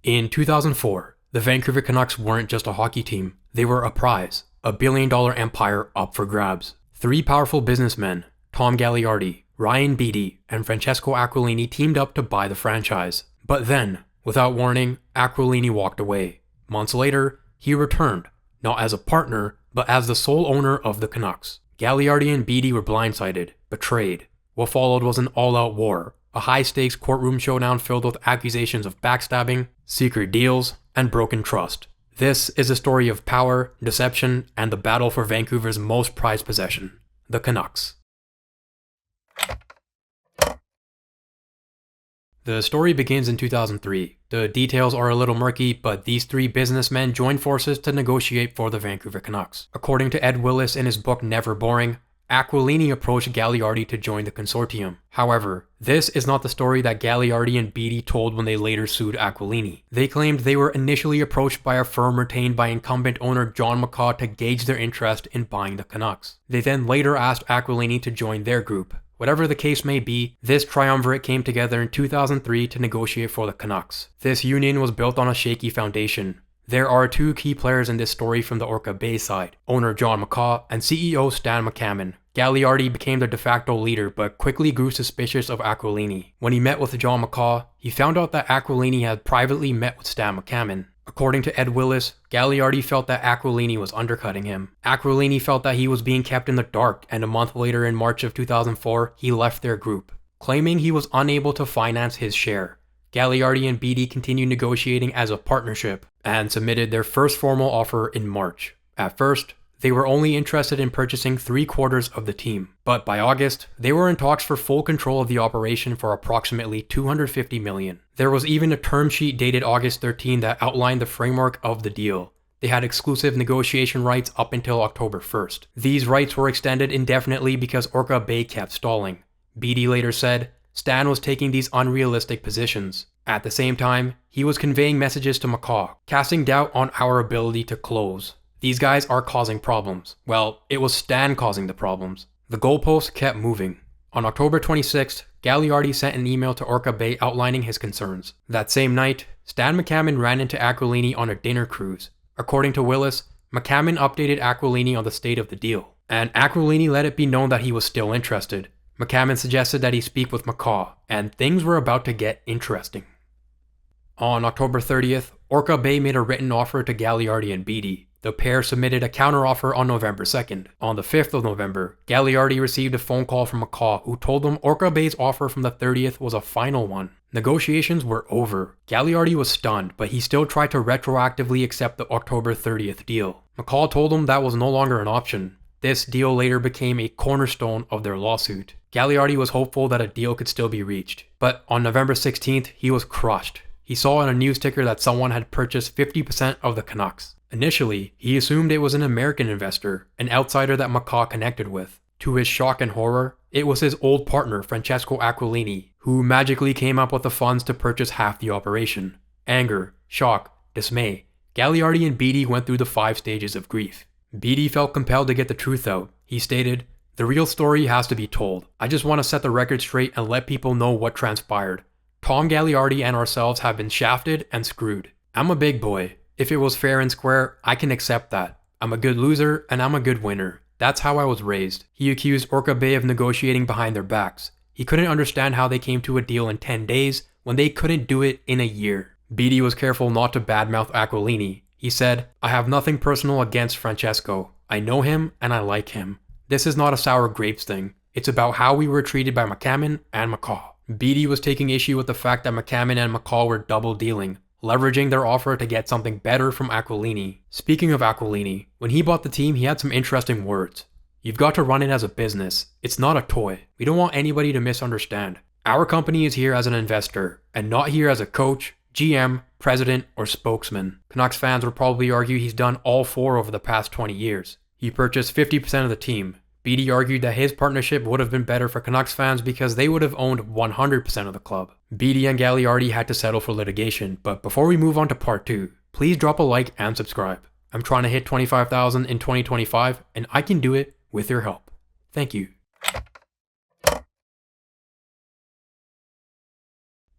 In 2004, the Vancouver Canucks weren't just a hockey team, they were a prize, a billion-dollar empire up for grabs. Three powerful businessmen, Tom Gaglardi, Ryan Beedie, and Francesco Aquilini teamed up to buy the franchise. But then, without warning, Aquilini walked away. Months later, he returned, not as a partner, but as the sole owner of the Canucks. Gaglardi and Beedie were blindsided, betrayed. What followed was an all-out war, a high-stakes courtroom showdown filled with accusations of backstabbing, secret deals, and broken trust. This is a story of power, deception, and the battle for Vancouver's most prized possession, the Canucks. The story begins in 2003. The details are a little murky, but these three businessmen joined forces to negotiate for the Vancouver Canucks. According to Ed Willis in his book Never Boring, Aquilini approached Gaglardi to join the consortium. However, this is not the story that Gaglardi and Beedie told when they later sued Aquilini. They claimed they were initially approached by a firm retained by incumbent owner John McCaw to gauge their interest in buying the Canucks. They then later asked Aquilini to join their group. Whatever the case may be, this triumvirate came together in 2003 to negotiate for the Canucks. This union was built on a shaky foundation. There are two key players in this story from the Orca Bay side, owner John McCaw and CEO Stan McCammon. Gaglardi became the de facto leader but quickly grew suspicious of Aquilini. When he met with John McCaw, he found out that Aquilini had privately met with Stan McCammon. According to Ed Willis, Gaglardi felt that Aquilini was undercutting him. Aquilini felt that he was being kept in the dark, and a month later in March of 2004, he left their group, claiming he was unable to finance his share. Gaglardi and Beedie continued negotiating as a partnership and submitted their first formal offer in March. At first, they were only interested in purchasing 3/4 of the team, but by August, they were in talks for full control of the operation for approximately $250 million. There was even a term sheet dated August 13 that outlined the framework of the deal. They had exclusive negotiation rights up until October 1st. These rights were extended indefinitely because Orca Bay kept stalling. Beedie later said, Stan was taking these unrealistic positions. At the same time, he was conveying messages to McCaw, casting doubt on our ability to close. These guys are causing problems. Well, it was Stan causing the problems. The goalposts kept moving. On October 26th, Gaglardi sent an email to Orca Bay outlining his concerns. That same night, Stan McCammon ran into Aquilini on a dinner cruise. According to Willis, McCammon updated Aquilini on the state of the deal, and Aquilini let it be known that he was still interested. McCammon suggested that he speak with McCaw, and things were about to get interesting. On October 30th, Orca Bay made a written offer to Gaglardi and Beedie. The pair submitted a counteroffer on November 2nd. On the 5th of November, Gaglardi received a phone call from McCaw who told him Orca Bay's offer from the 30th was a final one. Negotiations were over. Gaglardi was stunned, but he still tried to retroactively accept the October 30th deal. McCaw told him that was no longer an option. This deal later became a cornerstone of their lawsuit. Gaglardi was hopeful that a deal could still be reached, but on November 16th, he was crushed. He saw on a news ticker that someone had purchased 50% of the Canucks. Initially, he assumed it was an American investor, an outsider that McCaw connected with. To his shock and horror, it was his old partner Francesco Aquilini, who magically came up with the funds to purchase half the operation. Anger, shock, dismay. Gaglardi and Beedie went through the 5 stages of grief. Beedie felt compelled to get the truth out. He stated, "The real story has to be told. I just want to set the record straight and let people know what transpired. Tom Gaglardi and ourselves have been shafted and screwed. I'm a big boy. If it was fair and square, I can accept that. I'm a good loser and I'm a good winner. That's how I was raised." He accused Orca Bay of negotiating behind their backs. He couldn't understand how they came to a deal in 10 days when they couldn't do it in a year. Beedie was careful not to badmouth Aquilini. He said, "I have nothing personal against Francesco. I know him and I like him. This is not a sour grapes thing. It's about how we were treated by McCammon and McCaw." Beedie was taking issue with the fact that McCammon and McCaw were double dealing, leveraging their offer to get something better from Aquilini. Speaking of Aquilini, when he bought the team, he had some interesting words. "You've got to run it as a business. It's not a toy. We don't want anybody to misunderstand. Our company is here as an investor, and not here as a coach, GM, president, or spokesman." Canucks fans would probably argue he's done all 4 over the past 20 years. He purchased 50% of the team. Beedie argued that his partnership would have been better for Canucks fans because they would have owned 100% of the club. Beedie and Gaglardi had to settle for litigation, but before we move on to part 2, please drop a like and subscribe. I'm trying to hit 25,000 in 2025, and I can do it with your help. Thank you.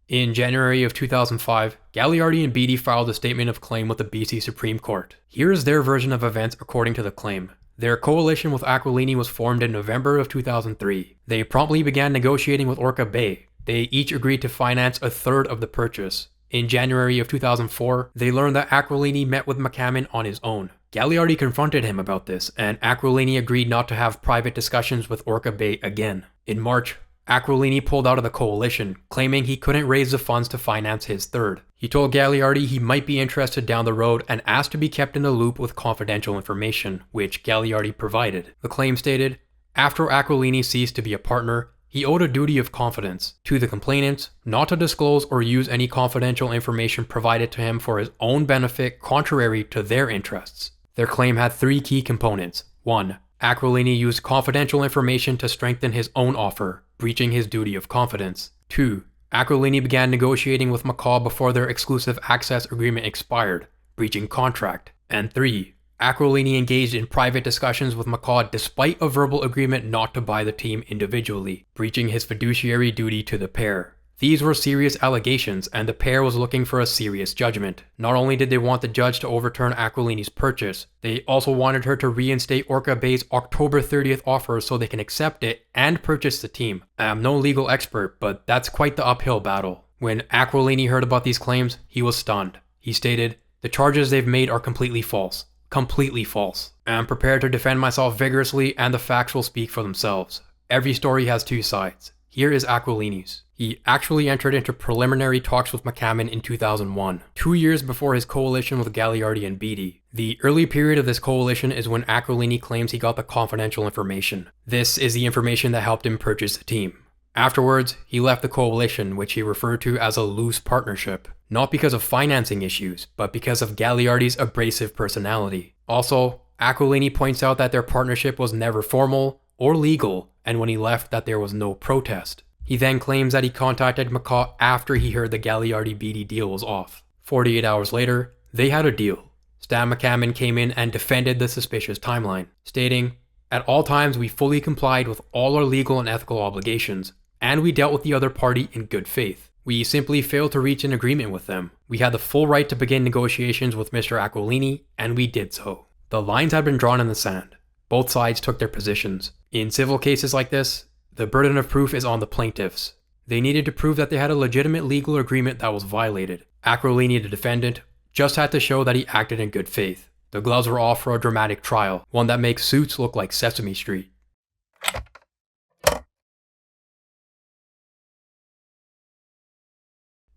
In January of 2005, Gaglardi and Beedie filed a statement of claim with the BC Supreme Court. Here is their version of events according to the claim. Their coalition with Aquilini was formed in November of 2003. They promptly began negotiating with Orca Bay. They each agreed to finance a third of the purchase. In January of 2004, they learned that Aquilini met with McCammon on his own. Gaglardi confronted him about this, and Aquilini agreed not to have private discussions with Orca Bay again. In March, Aquilini pulled out of the coalition, claiming he couldn't raise the funds to finance his third. He told Gaglardi he might be interested down the road and asked to be kept in the loop with confidential information, which Gaglardi provided. The claim stated, after Aquilini ceased to be a partner, he owed a duty of confidence to the complainants not to disclose or use any confidential information provided to him for his own benefit contrary to their interests. Their claim had three key components. 1. Aquilini used confidential information to strengthen his own offer, breaching his duty of confidence. 2. Aquilini began negotiating with McCaw before their exclusive access agreement expired, breaching contract. And 3. Aquilini engaged in private discussions with McCaw despite a verbal agreement not to buy the team individually, breaching his fiduciary duty to the pair. These were serious allegations, and the pair was looking for a serious judgment. Not only did they want the judge to overturn Aquilini's purchase, they also wanted her to reinstate Orca Bay's October 30th offer so they can accept it and purchase the team. I'm no legal expert, but that's quite the uphill battle. When Aquilini heard about these claims, he was stunned. He stated, "The charges they've made are completely false. Completely false. I'm prepared to defend myself vigorously, and the facts will speak for themselves. Every story has two sides. Here is Aquilini's. He actually entered into preliminary talks with McCammon in 2001, 2 years before his coalition with Gaglardi and Beedie. The early period of this coalition is when Aquilini claims he got the confidential information. This is the information that helped him purchase the team. Afterwards, he left the coalition, which he referred to as a loose partnership, not because of financing issues, but because of Gaglardi's abrasive personality. Also, Aquilini points out that their partnership was never formal or legal, and when he left that there was no protest. He then claims that he contacted McCaw after he heard the Gaglardi-Beedie deal was off. 48 hours later, they had a deal. Stan McCammon came in and defended the suspicious timeline, stating, "At all times we fully complied with all our legal and ethical obligations, and we dealt with the other party in good faith. We simply failed to reach an agreement with them. We had the full right to begin negotiations with Mr. Aquilini, and we did so." The lines had been drawn in the sand. Both sides took their positions. In civil cases like this, the burden of proof is on the plaintiffs. They needed to prove that they had a legitimate legal agreement that was violated. Aquilini, the defendant, just had to show that he acted in good faith. The gloves were off for a dramatic trial, one that makes Suits look like Sesame Street.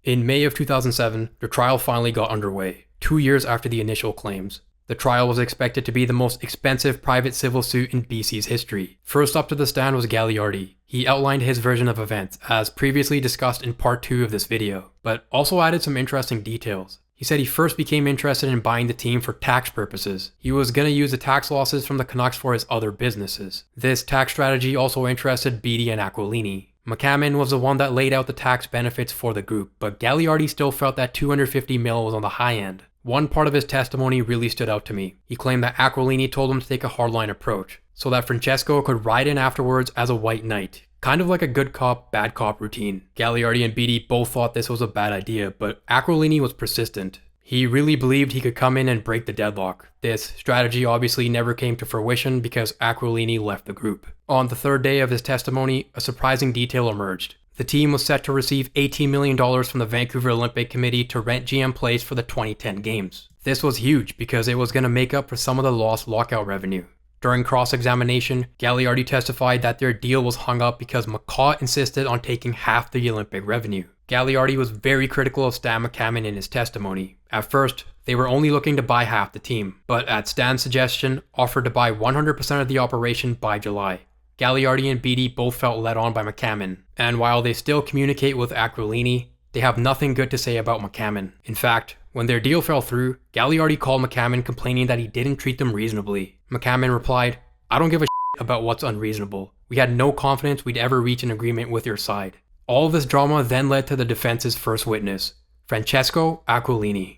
In May of 2007, the trial finally got underway, 2 years after the initial claims. The trial was expected to be the most expensive private civil suit in BC's history. First up to the stand was Gaglardi. He outlined his version of events, as previously discussed in part 2 of this video, but also added some interesting details. He said he first became interested in buying the team for tax purposes. He was going to use the tax losses from the Canucks for his other businesses. This tax strategy also interested Beedie and Aquilini. McCammon was the one that laid out the tax benefits for the group, but Gaglardi still felt that $250 million was on the high end. One part of his testimony really stood out to me. He claimed that Aquilini told him to take a hardline approach, so that Francesco could ride in afterwards as a white knight, kind of like a good cop, bad cop routine. Gaglardi and Beedie both thought this was a bad idea, but Aquilini was persistent. He really believed he could come in and break the deadlock. This strategy obviously never came to fruition because Aquilini left the group. On the third day of his testimony, a surprising detail emerged. The team was set to receive $18 million from the Vancouver Olympic Committee to rent GM Place for the 2010 games. This was huge because it was going to make up for some of the lost lockout revenue. During cross-examination, Gaglardi testified that their deal was hung up because McCaw insisted on taking half the Olympic revenue. Gaglardi was very critical of Stan McCammon in his testimony. At first, they were only looking to buy half the team, but at Stan's suggestion, offered to buy 100% of the operation by July. Gaglardi and Beedie both felt led on by McCammon, and while they still communicate with Aquilini, they have nothing good to say about McCammon. In fact, when their deal fell through, Gaglardi called McCammon complaining that he didn't treat them reasonably. McCammon replied, "I don't give a shit about what's unreasonable. We had no confidence we'd ever reach an agreement with your side." All of this drama then led to the defense's first witness, Francesco Aquilini.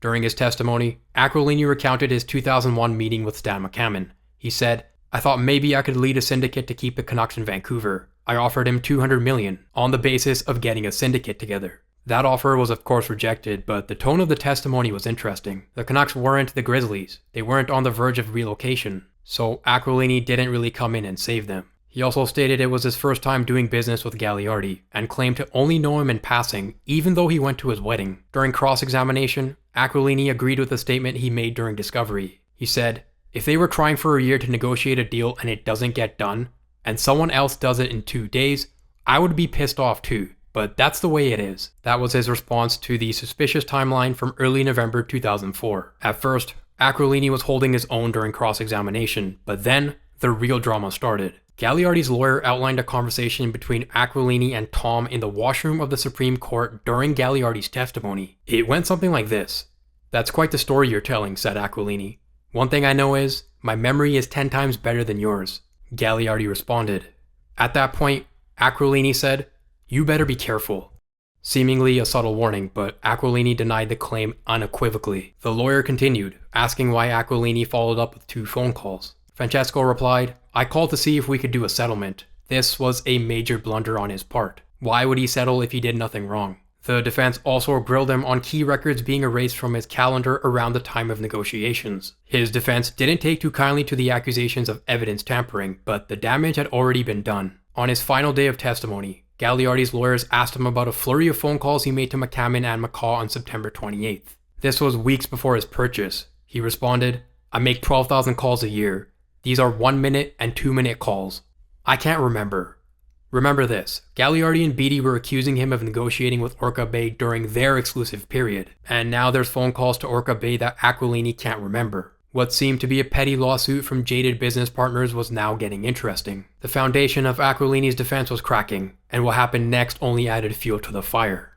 During his testimony, Aquilini recounted his 2001 meeting with Stan McCammon. He said, "I thought maybe I could lead a syndicate to keep the Canucks in Vancouver. I offered him $200 million on the basis of getting a syndicate together. That offer was of course rejected, but the tone of the testimony was interesting. The Canucks weren't the Grizzlies. They weren't on the verge of relocation, so Aquilini didn't really come in and save them. He also stated it was his first time doing business with Gaglardi, and claimed to only know him in passing, even though he went to his wedding. During cross-examination, Aquilini agreed with the statement he made during discovery. He said, "If they were trying for a year to negotiate a deal and it doesn't get done, and someone else does it in 2 days, I would be pissed off too. But that's the way it is." That was his response to the suspicious timeline from early November 2004. At first, Aquilini was holding his own during cross-examination, but then the real drama started. Gaglardi's lawyer outlined a conversation between Aquilini and Tom in the washroom of the Supreme Court during Gaglardi's testimony. It went something like this. "That's quite the story you're telling," said Aquilini. "One thing I know is, my memory is 10 times better than yours." Gaglardi responded. At that point, Aquilini said, "You better be careful." Seemingly a subtle warning, but Aquilini denied the claim unequivocally. The lawyer continued, asking why Aquilini followed up with 2 phone calls. Francesco replied, "I called to see if we could do a settlement. This was a major blunder on his part. Why would he settle if he did nothing wrong?" The defense also grilled him on key records being erased from his calendar around the time of negotiations. His defense didn't take too kindly to the accusations of evidence tampering, but the damage had already been done. On his final day of testimony, Gaglardi's lawyers asked him about a flurry of phone calls he made to McCammon and McCaw on September 28th. This was weeks before his purchase. He responded, "I make 12,000 calls a year. These are 1-minute and 2-minute calls. I can't remember." Remember this, Gaglardi and Beedie were accusing him of negotiating with Orca Bay during their exclusive period, and now there's phone calls to Orca Bay that Aquilini can't remember. What seemed to be a petty lawsuit from jaded business partners was now getting interesting. The foundation of Aquilini's defense was cracking, and what happened next only added fuel to the fire.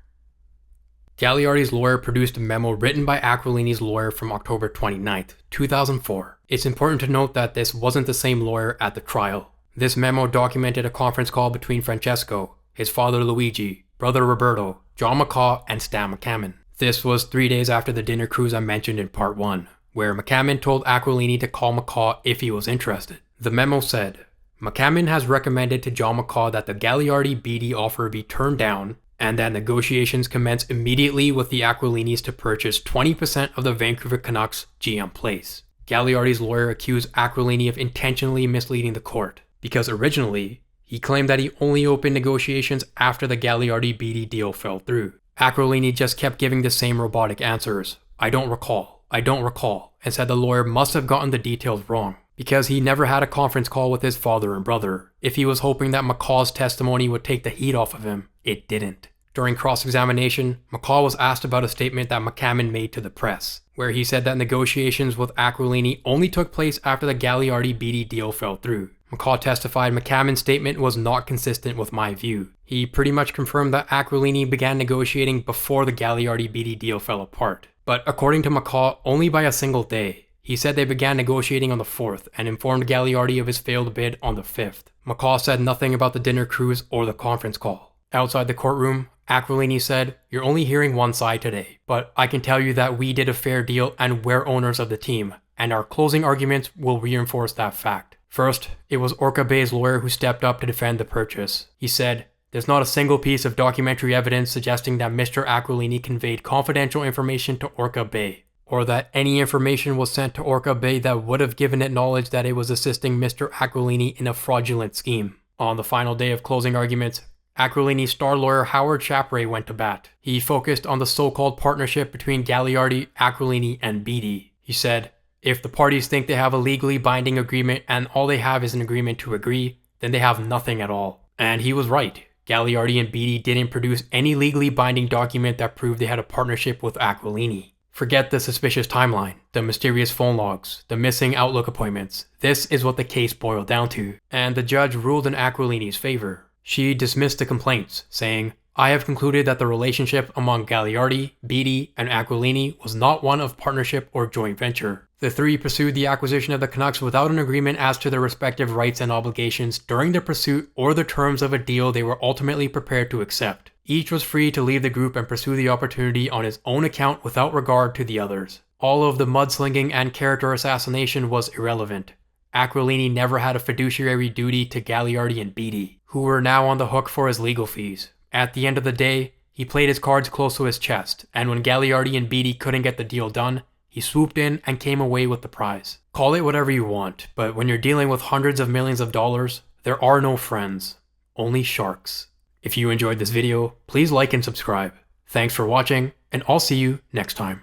Gaglardi's lawyer produced a memo written by Aquilini's lawyer from October 29th, 2004. It's important to note that this wasn't the same lawyer at the trial. This memo documented a conference call between Francesco, his father Luigi, brother Roberto, John McCaw, and Stan McCammon. This was 3 days after the dinner cruise I mentioned in part 1, where McCammon told Aquilini to call McCaw if he was interested. The memo said, "McCammon has recommended to John McCaw that the Gaglardi-Beedie offer be turned down, and that negotiations commence immediately with the Aquilinis to purchase 20% of the Vancouver Canucks GM Place." Gaglardi's lawyer accused Aquilini of intentionally misleading the court, because originally, he claimed that he only opened negotiations after the Gaglardi-Beedie deal fell through. Aquilini just kept giving the same robotic answers, I don't recall, and said the lawyer must have gotten the details wrong, because he never had a conference call with his father and brother. If he was hoping that McCaw's testimony would take the heat off of him, it didn't. During cross-examination, McCaw was asked about a statement that McCammon made to the press, where he said that negotiations with Aquilini only took place after the Gaglardi-Beedie deal fell through. McCaw testified McCammon's statement was not consistent with my view. He pretty much confirmed that Aquilini began negotiating before the Gaglardi-Beedie deal fell apart. But according to McCaw, only by a single day. He said they began negotiating on the 4th and informed Gaglardi of his failed bid on the 5th. McCaw said nothing about the dinner cruise or the conference call. Outside the courtroom, Aquilini said, "You're only hearing one side today, but I can tell you that we did a fair deal and we're owners of the team, and our closing arguments will reinforce that fact." First, it was Orca Bay's lawyer who stepped up to defend the purchase. He said, "There's not a single piece of documentary evidence suggesting that Mr. Aquilini conveyed confidential information to Orca Bay, or that any information was sent to Orca Bay that would have given it knowledge that it was assisting Mr. Aquilini in a fraudulent scheme." On the final day of closing arguments, Aquilini's star lawyer Howard Chapray went to bat. He focused on the so-called partnership between Gaglardi, Aquilini, and Beedie. He said, "If the parties think they have a legally binding agreement and all they have is an agreement to agree, then they have nothing at all." And he was right. Gaglardi and Beedie didn't produce any legally binding document that proved they had a partnership with Aquilini. Forget the suspicious timeline, the mysterious phone logs, the missing Outlook appointments. This is what the case boiled down to, and the judge ruled in Aquilini's favor. She dismissed the complaints, saying, "I have concluded that the relationship among Gaglardi, Beedie, and Aquilini was not one of partnership or joint venture. The three pursued the acquisition of the Canucks without an agreement as to their respective rights and obligations during the pursuit or the terms of a deal they were ultimately prepared to accept. Each was free to leave the group and pursue the opportunity on his own account without regard to the others. All of the mudslinging and character assassination was irrelevant. Aquilini never had a fiduciary duty to Gaglardi and Beedie, who were now on the hook for his legal fees. At the end of the day, he played his cards close to his chest, and when Gaglardi and Beedie couldn't get the deal done, he swooped in and came away with the prize. Call it whatever you want, but when you're dealing with hundreds of millions of dollars, there are no friends, only sharks. If you enjoyed this video, please like and subscribe. Thanks for watching, and I'll see you next time.